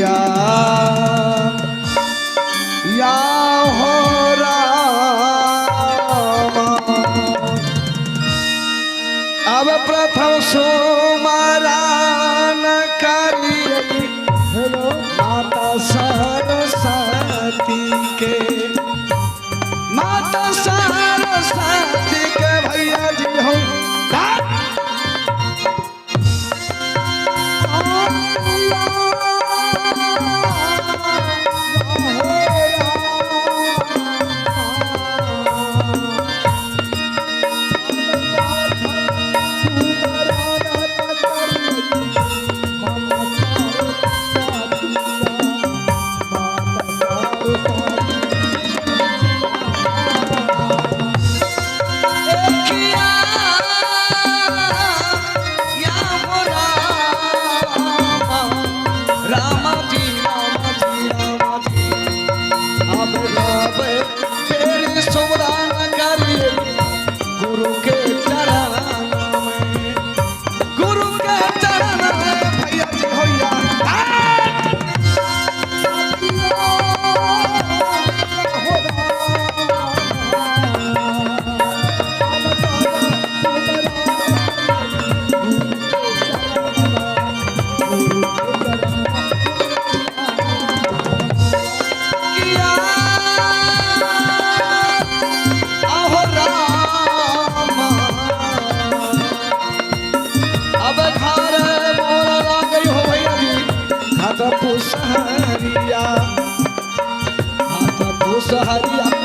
अखिया या हो रामा अब प्रथम सुमरन करिए माता सरस्वती के, माता सरस्वती के भैया जी हो। हरिया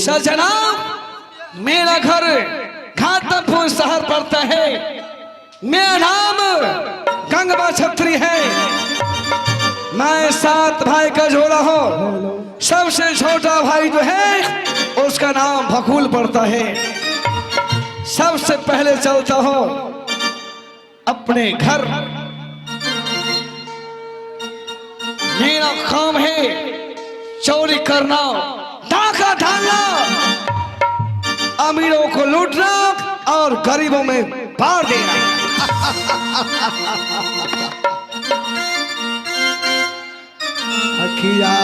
सजना, मेरा घर घाटमपुर शहर पड़ता है। मेरा नाम गंगवा छत्री है। मैं 7 भाई का जोड़ा हूँ। सबसे छोटा भाई जो है उसका नाम भकुल पड़ता है। सबसे पहले चलता हूँ अपने घर। मेरा काम है चोरी करना, डाका डालना, अमीरों को लूटना और गरीबों में बांट देना। अखिया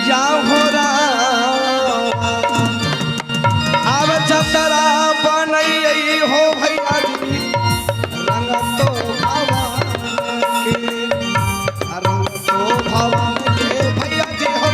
या हो अब चतरा बनई हो भैया जी, रंग तो भवन के, रंग तो भवन के भैया जी हो।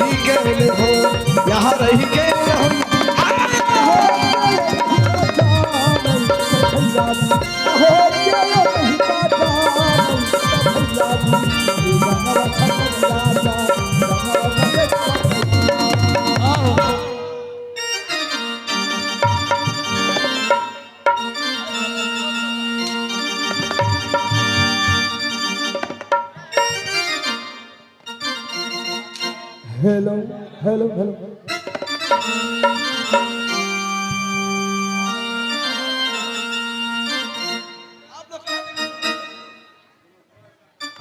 रही के हो, यहाँ रही के हो। हेलो हेलो हेलो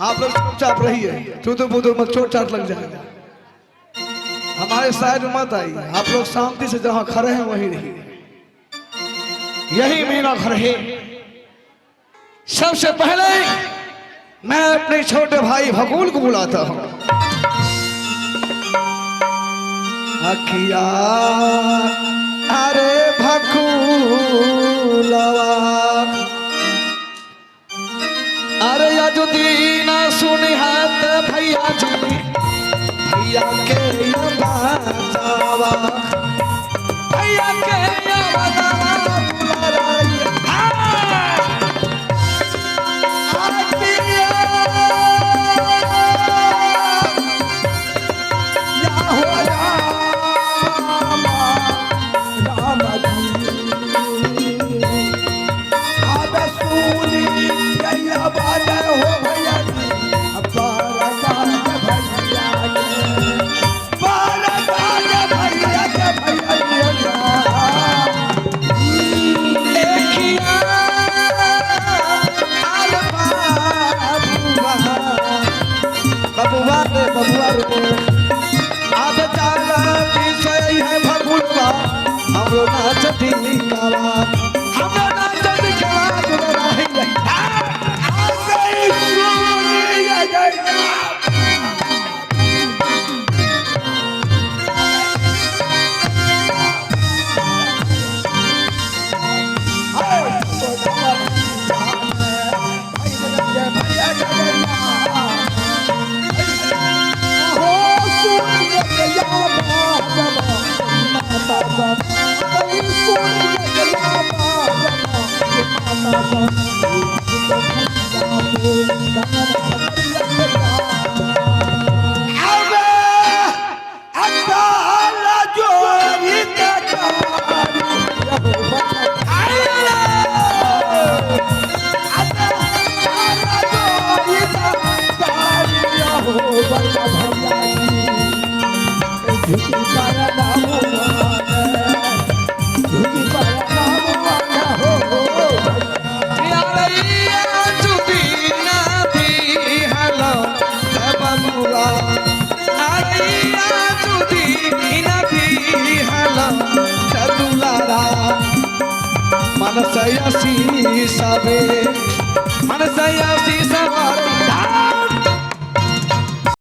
आप लोग चुपचाप रहिए, चूतू बूतू मत, चोट चाट लग जाएगा। हमारे साइड में मत आइए, आप लोग शांति से जहां खड़े हैं वहीं रहिए। यही मेरा घर है। सबसे पहले मैं अपने छोटे भाई भगुल को बुलाता हूं। अखिया अरे भगुलवा, अरे यजुदीना सुनी हाथ भैया जी, भैया के बाजावा, भैया के बाजावा बुला रही है। अब जाना सही है भगुलवा, हमरो नाच दिखावा, हमरो नाच दिखावा दुबारा है। मनसया शीसा